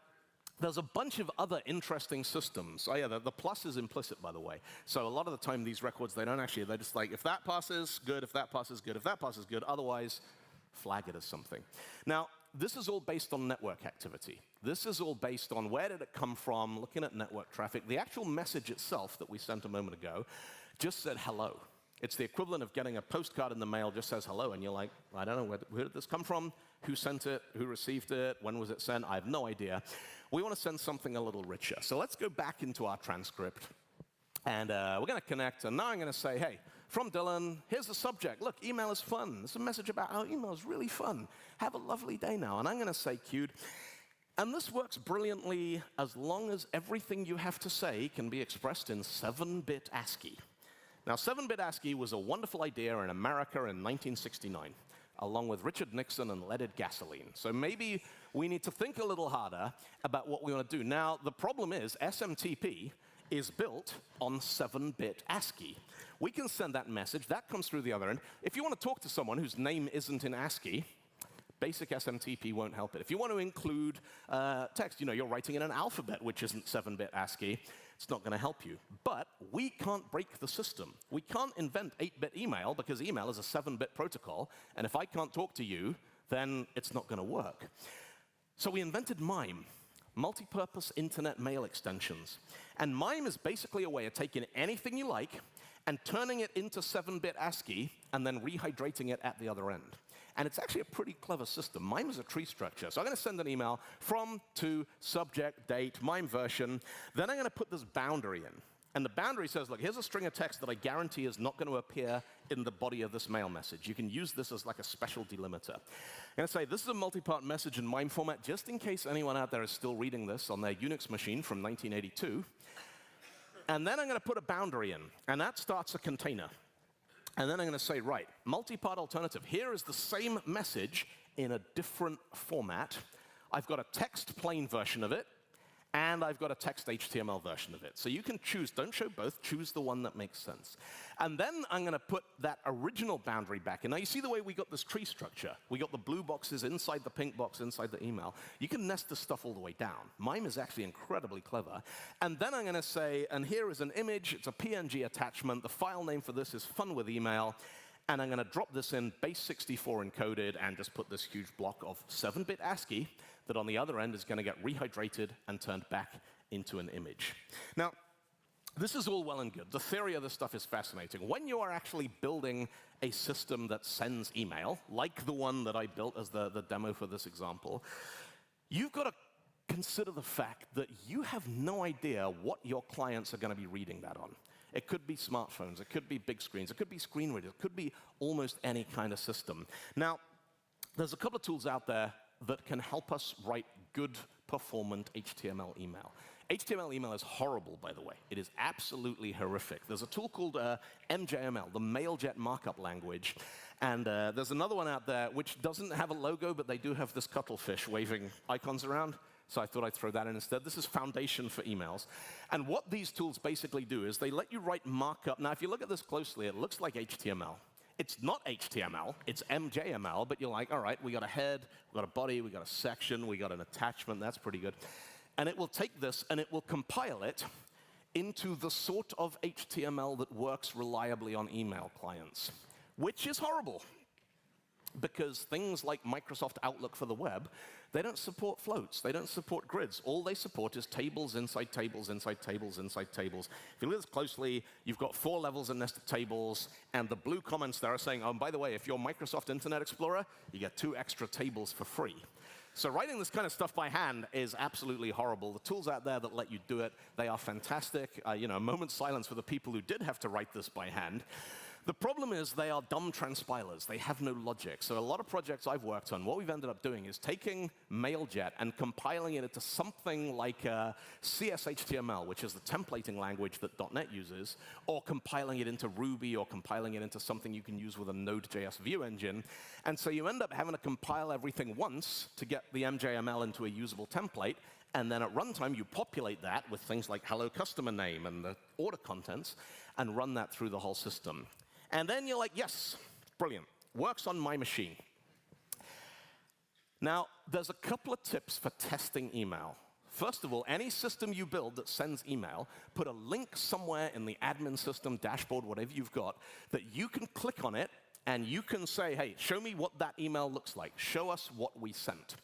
there's a bunch of other interesting systems. Oh yeah, the plus is implicit, by the way. So a lot of the time, these records, they don't actually, they're just like, if that passes, good. If that passes, good. If that passes, good. Otherwise, flag it as something. Now, this is all based on network activity. This is all based on where did it come from, looking at network traffic. The actual message itself that we sent a moment ago just said hello. It's the equivalent of getting a postcard in the mail, just says hello, and you're like, I don't know, where did this come from? Who sent it? Who received it? When was it sent? I have no idea. We want to send something a little richer. So let's go back into our transcript, and we're going to connect, and now I'm going to say, hey, from Dylan, here's the subject. Look, email is fun. There's a message about how email is really fun. Have a lovely day now. And I'm going to say, queued. And this works brilliantly as long as everything you have to say can be expressed in 7-bit ASCII. Now, 7-bit ASCII was a wonderful idea in America in 1969, along with Richard Nixon and leaded gasoline. So maybe we need to think a little harder about what we want to do. Now, the problem is SMTP is built on 7-bit ASCII. We can send that message. That comes through the other end. If you want to talk to someone whose name isn't in ASCII, basic SMTP won't help it. If you want to include text, you're writing in an alphabet which isn't 7-bit ASCII, it's not going to help you. But we can't break the system. We can't invent 8-bit email because email is a 7-bit protocol, and if I can't talk to you, then it's not going to work. So we invented MIME, multi-purpose internet mail extensions. And MIME is basically a way of taking anything you like and turning it into 7-bit ASCII and then rehydrating it at the other end. And it's actually a pretty clever system. MIME is a tree structure. So I'm going to send an email from, to, subject, date, MIME version. Then I'm going to put this boundary in. And the boundary says, look, here's a string of text that I guarantee is not going to appear in the body of this mail message. You can use this as like a special delimiter. I'm going to say this is a multi-part message in MIME format, just in case anyone out there is still reading this on their Unix machine from 1982. And then I'm going to put a boundary in. And that starts a container. And then I'm going to say, right, multi-part alternative. Here is the same message in a different format. I've got a text plain version of it, and I've got a text HTML version of it. So you can choose. Don't show both. Choose the one that makes sense. And then I'm going to put that original boundary back in. Now, you see the way we got this tree structure? We got the blue boxes inside the pink box inside the email. You can nest this stuff all the way down. MIME is actually incredibly clever. And then I'm going to say, and here is an image. It's a PNG attachment. The file name for this is fun with email. And I'm going to drop this in base64 encoded and just put this huge block of 7-bit ASCII that on the other end is going to get rehydrated and turned back into an image. Now, this is all well and good. The theory of this stuff is fascinating. When you are actually building a system that sends email, like the one that I built as the demo for this example, you've got to consider the fact that you have no idea what your clients are going to be reading that on. It could be smartphones, it could be big screens, it could be screen readers, it could be almost any kind of system. Now, there's a couple of tools out there that can help us write good performant HTML email. HTML email is horrible, by the way. It is absolutely horrific. There's a tool called MJML, the Mailjet markup language. And there's another one out there which doesn't have a logo, but they do have this cuttlefish waving icons around. So I thought I'd throw that in instead. This is Foundation for emails. And what these tools basically do is they let you write markup. Now, if you look at this closely, it looks like HTML. It's not HTML, it's MJML, but you're like, all right, we got a head, we got a body, we got a section, we got an attachment, that's pretty good. And it will take this and it will compile it into the sort of HTML that works reliably on email clients, which is horrible. Because things like Microsoft Outlook for the web, they don't support floats. They don't support grids. All they support is tables inside tables inside tables inside tables. If you look at this closely, you've got 4 levels of nested tables, and the blue comments there are saying, oh, and by the way, if you're Microsoft Internet Explorer, you get 2 extra tables for free. So writing this kind of stuff by hand is absolutely horrible. The tools out there that let you do it, they are fantastic. A moment's silence for the people who did have to write this by hand. The problem is they are dumb transpilers. They have no logic. So a lot of projects I've worked on, what we've ended up doing is taking Mailjet and compiling it into something like CSHTML, which is the templating language that .NET uses, or compiling it into Ruby, or compiling it into something you can use with a Node.js view engine. And so you end up having to compile everything once to get the MJML into a usable template. And then at runtime, you populate that with things like hello customer name and the order contents, and run that through the whole system. And then you're like, yes, brilliant. Works on my machine. Now, there's a couple of tips for testing email. First of all, any system you build that sends email, put a link somewhere in the admin system, dashboard, whatever you've got, that you can click on it, and you can say, hey, show me what that email looks like. Show us what we sent.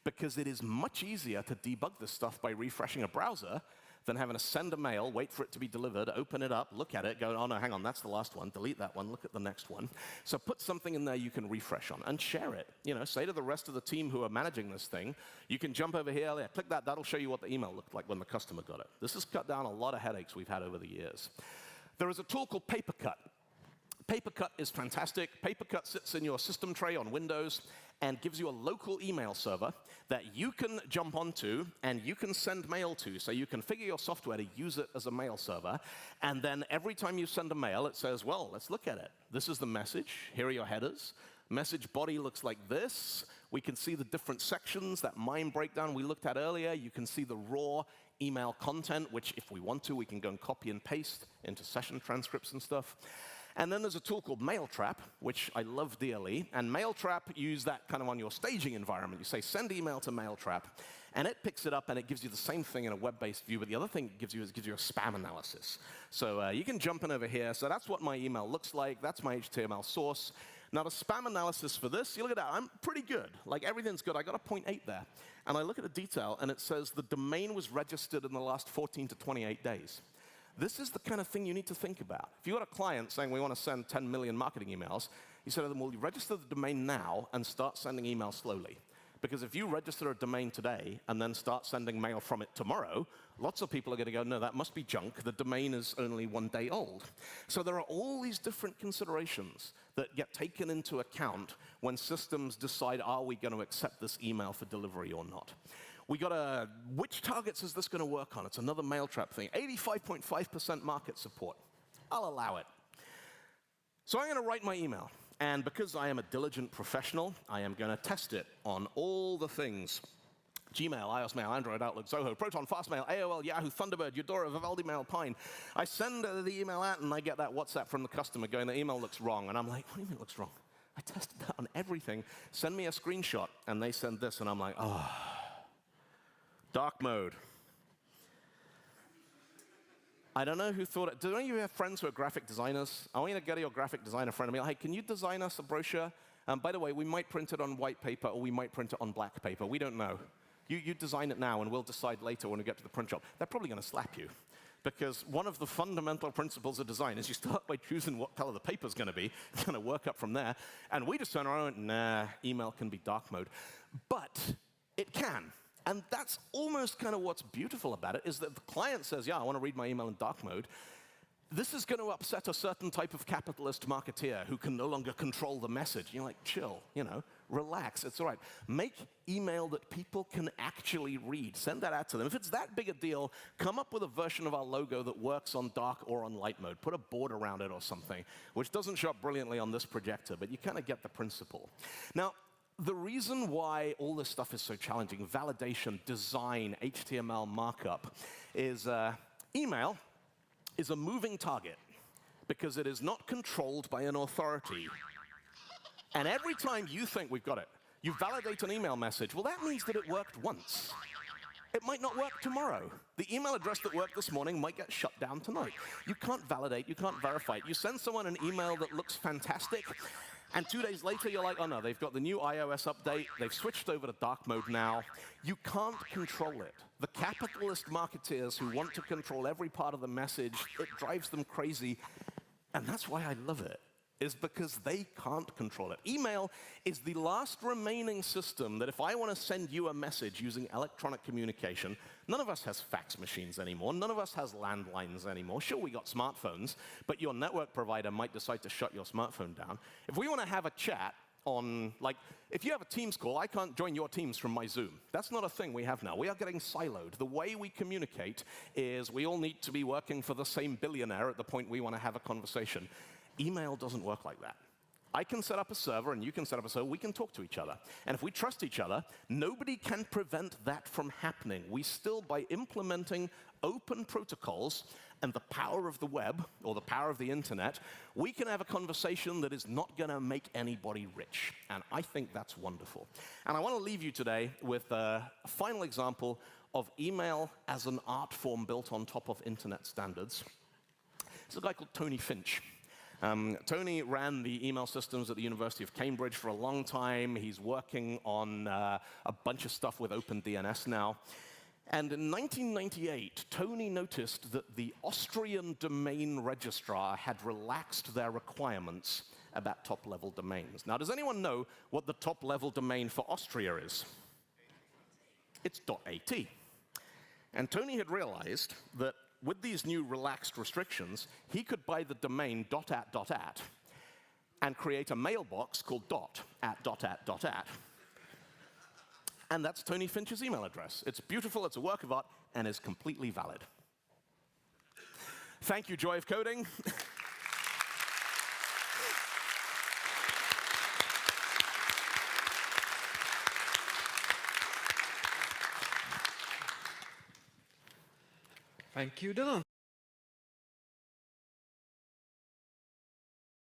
Because it is much easier to debug this stuff by refreshing a browser than having to send a mail, wait for it to be delivered, open it up, look at it, go, oh, no, hang on, that's the last one, delete that one, look at the next one. So put something in there you can refresh on and share it. Say to the rest of the team who are managing this thing, you can jump over here, click that, that'll show you what the email looked like when the customer got it. This has cut down a lot of headaches we've had over the years. There is a tool called Papercut. Papercut is fantastic. Papercut sits in your system tray on Windows, and gives you a local email server that you can jump onto and you can send mail to. So you configure your software to use it as a mail server. And then every time you send a mail, it says, well, let's look at it. This is the message. Here are your headers. Message body looks like this. We can see the different sections, that MIME breakdown we looked at earlier. You can see the raw email content, which if we want to, we can go and copy and paste into session transcripts and stuff. And then there's a tool called Mailtrap, which I love dearly. And Mailtrap, use that kind of on your staging environment. You say, send email to Mailtrap, and it picks it up, and it gives you the same thing in a web-based view. But the other thing it gives you is it gives you a spam analysis. So you can jump in over here. So that's what my email looks like. That's my HTML source. Now, the spam analysis for this, you look at that, I'm pretty good. Like, everything's good. I got a 0.8 there. And I look at the detail, and it says the domain was registered in the last 14 to 28 days. This is the kind of thing you need to think about. If you've got a client saying, we want to send 10 million marketing emails, you say to them, well, you register the domain now and start sending emails slowly. Because if you register a domain today and then start sending mail from it tomorrow, lots of people are going to go, no, that must be junk. The domain is only 1 day old. So there are all these different considerations that get taken into account when systems decide, are we going to accept this email for delivery or not? We got a, which targets is this going to work on? It's another Mailtrap thing. 85.5% market support. I'll allow it. So I'm going to write my email. And because I am a diligent professional, I am going to test it on all the things. Gmail, iOS Mail, Android, Outlook, Zoho, Proton, Fastmail, AOL, Yahoo, Thunderbird, Eudora, Vivaldi Mail, Pine. I send the email out, and I get that WhatsApp from the customer going, the email looks wrong. And I'm like, what do you mean it looks wrong? I tested that on everything. Send me a screenshot. And they send this, and I'm like, oh, dark mode. I don't know who thought it. Do any of you have friends who are graphic designers? I want you to go to your graphic designer friend and be like, hey, can you design us a brochure? By the way, we might print it on white paper, or we might print it on black paper. We don't know. You design it now, and we'll decide later when we get to the print shop. They're probably going to slap you. Because one of the fundamental principles of design is you start by choosing what color the paper's going to be, kind of work up from there. And we just turn around and went, nah, email can be dark mode. But it can. And that's almost kind of what's beautiful about it, is that the client says, yeah, I want to read my email in dark mode. This is going to upset a certain type of capitalist marketeer who can no longer control the message. You're like, chill, relax, it's all right. Make email that people can actually read. Send that out to them. If it's that big a deal, come up with a version of our logo that works on dark or on light mode. Put a board around it or something, which doesn't show up brilliantly on this projector, but you kind of get the principle. Now, the reason why all this stuff is so challenging, validation, design, HTML markup, is email is a moving target because it is not controlled by an authority. And every time you think we've got it, you validate an email message, well, that means that it worked once. It might not work tomorrow. The email address that worked this morning might get shut down tonight. You can't validate, you can't verify it. You send someone an email that looks fantastic, and 2 days later, you're like, oh no, they've got the new iOS update, they've switched over to dark mode now. You can't control it. The capitalist marketeers who want to control every part of the message, it drives them crazy. And that's why I love it, is because they can't control it. Email is the last remaining system that if I want to send you a message using electronic communication, none of us has fax machines anymore, none of us has landlines anymore. Sure, we got smartphones, but your network provider might decide to shut your smartphone down. If we want to have a chat on, like, if you have a Teams call, I can't join your Teams from my Zoom. That's not a thing we have now. We are getting siloed. The way we communicate is we all need to be working for the same billionaire at the point we want to have a conversation. Email doesn't work like that. I can set up a server, and you can set up a server. We can talk to each other. And if we trust each other, nobody can prevent that from happening. We still, by implementing open protocols and the power of the web, or the power of the internet, we can have a conversation that is not going to make anybody rich. And I think that's wonderful. And I want to leave you today with a final example of email as an art form built on top of internet standards. It's a guy called Tony Finch. Tony ran the email systems at the University of Cambridge for a long time. He's working on a bunch of stuff with OpenDNS now. And in 1998, Tony noticed that the Austrian domain registrar had relaxed their requirements about top-level domains. Now, does anyone know what the top-level domain for Austria is? It's .at. And Tony had realized that with these new relaxed restrictions, he could buy the domain .at and create a mailbox called .at. And that's Tony Finch's email address. It's beautiful, it's a work of art, and is completely valid. Thank you, Joy of Coding. Thank you, Dylan.